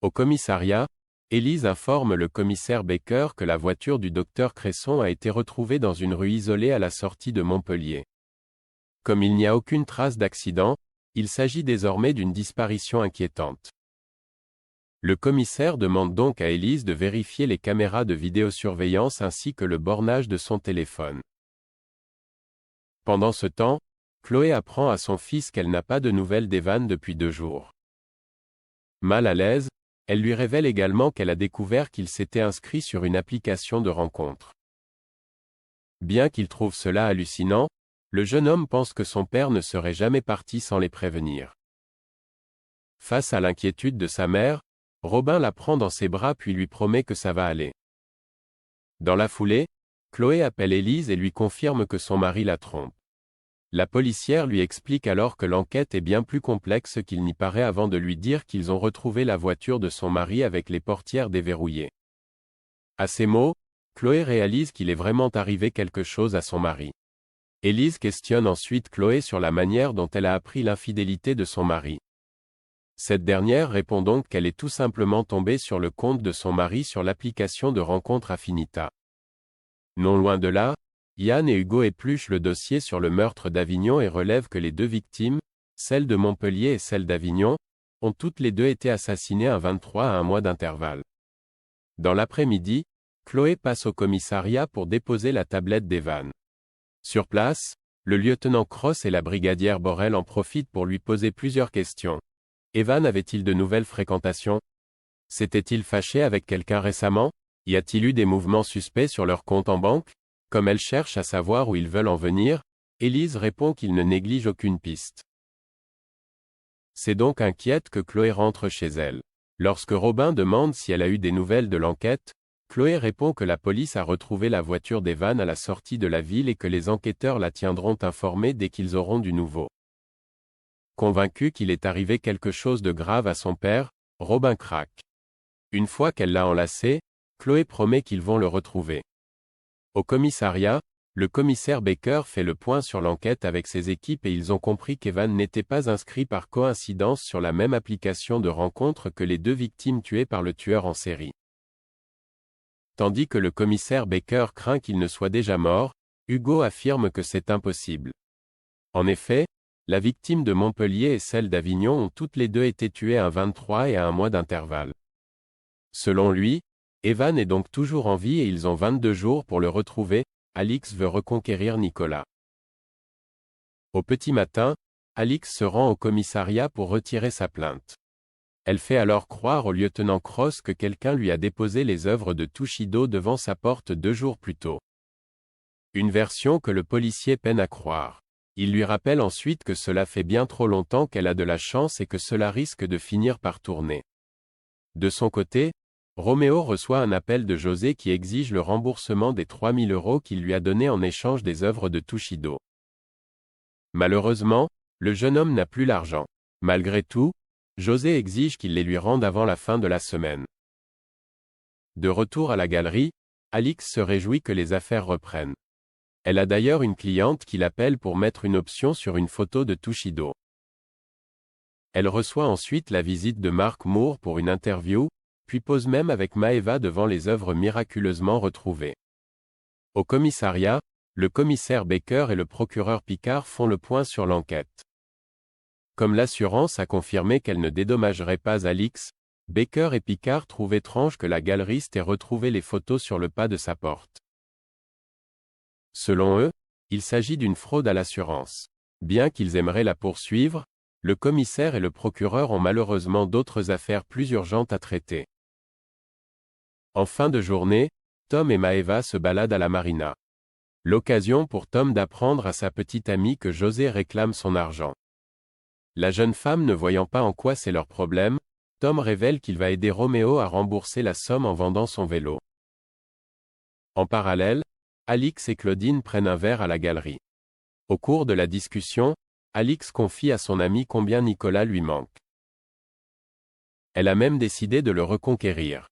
Au commissariat, Élise informe le commissaire Baker que la voiture du docteur Cresson a été retrouvée dans une rue isolée à la sortie de Montpellier. Comme il n'y a aucune trace d'accident, il s'agit désormais d'une disparition inquiétante. Le commissaire demande donc à Élise de vérifier les caméras de vidéosurveillance ainsi que le bornage de son téléphone. Pendant ce temps, Chloé apprend à son fils qu'elle n'a pas de nouvelles d'Evan depuis 2 jours. Mal à l'aise, elle lui révèle également qu'elle a découvert qu'il s'était inscrit sur une application de rencontre. Bien qu'il trouve cela hallucinant, le jeune homme pense que son père ne serait jamais parti sans les prévenir. Face à l'inquiétude de sa mère, Robin la prend dans ses bras puis lui promet que ça va aller. Dans la foulée, Chloé appelle Élise et lui confirme que son mari la trompe. La policière lui explique alors que l'enquête est bien plus complexe qu'il n'y paraît avant de lui dire qu'ils ont retrouvé la voiture de son mari avec les portières déverrouillées. À ces mots, Chloé réalise qu'il est vraiment arrivé quelque chose à son mari. Élise questionne ensuite Chloé sur la manière dont elle a appris l'infidélité de son mari. Cette dernière répond donc qu'elle est tout simplement tombée sur le compte de son mari sur l'application de rencontre Affinita. Non loin de là, Yann et Hugo épluchent le dossier sur le meurtre d'Avignon et relèvent que les 2 victimes, celle de Montpellier et celle d'Avignon, ont toutes les 2 été assassinées un 23 à 1 mois d'intervalle. Dans l'après-midi, Chloé passe au commissariat pour déposer la tablette d'Evan. Sur place, le lieutenant Cross et la brigadière Borel en profitent pour lui poser plusieurs questions. Evan avait-il de nouvelles fréquentations? S'était-il fâché avec quelqu'un récemment? Y a-t-il eu des mouvements suspects sur leur compte en banque? Comme elle cherche à savoir où ils veulent en venir, Élise répond qu'il ne néglige aucune piste. C'est donc inquiète que Chloé rentre chez elle. Lorsque Robin demande si elle a eu des nouvelles de l'enquête, Chloé répond que la police a retrouvé la voiture d'Evan à la sortie de la ville et que les enquêteurs la tiendront informée dès qu'ils auront du nouveau. Convaincu qu'il est arrivé quelque chose de grave à son père, Robin craque. Une fois qu'elle l'a enlacé, Chloé promet qu'ils vont le retrouver. Au commissariat, le commissaire Baker fait le point sur l'enquête avec ses équipes et ils ont compris qu'Evan n'était pas inscrit par coïncidence sur la même application de rencontre que les 2 victimes tuées par le tueur en série. Tandis que le commissaire Baker craint qu'il ne soit déjà mort, Hugo affirme que c'est impossible. En effet, la victime de Montpellier et celle d'Avignon ont toutes les 2 été tuées un 23 et à 1 mois d'intervalle. Selon lui, Evan est donc toujours en vie et ils ont 22 jours pour le retrouver. Alix veut reconquérir Nicolas. Au petit matin, Alix se rend au commissariat pour retirer sa plainte. Elle fait alors croire au lieutenant Cross que quelqu'un lui a déposé les œuvres de Tushido devant sa porte 2 jours plus tôt. Une version que le policier peine à croire. Il lui rappelle ensuite que cela fait bien trop longtemps qu'elle a de la chance et que cela risque de finir par tourner. De son côté, Roméo reçoit un appel de José qui exige le remboursement des 3 000 € qu'il lui a donnés en échange des œuvres de Tushido. Malheureusement, le jeune homme n'a plus l'argent. Malgré tout, José exige qu'il les lui rende avant la fin de la semaine. De retour à la galerie, Alix se réjouit que les affaires reprennent. Elle a d'ailleurs une cliente qui l'appelle pour mettre une option sur une photo de Tushido. Elle reçoit ensuite la visite de Mark Moore pour une interview, puis pose même avec Maeva devant les œuvres miraculeusement retrouvées. Au commissariat, le commissaire Baker et le procureur Picard font le point sur l'enquête. Comme l'assurance a confirmé qu'elle ne dédommagerait pas Alix, Baker et Picard trouvent étrange que la galeriste ait retrouvé les photos sur le pas de sa porte. Selon eux, il s'agit d'une fraude à l'assurance. Bien qu'ils aimeraient la poursuivre, le commissaire et le procureur ont malheureusement d'autres affaires plus urgentes à traiter. En fin de journée, Tom et Maeva se baladent à la marina. L'occasion pour Tom d'apprendre à sa petite amie que José réclame son argent. La jeune femme ne voyant pas en quoi c'est leur problème, Tom révèle qu'il va aider Roméo à rembourser la somme en vendant son vélo. En parallèle, Alix et Claudine prennent un verre à la galerie. Au cours de la discussion, Alix confie à son amie combien Nicolas lui manque. Elle a même décidé de le reconquérir.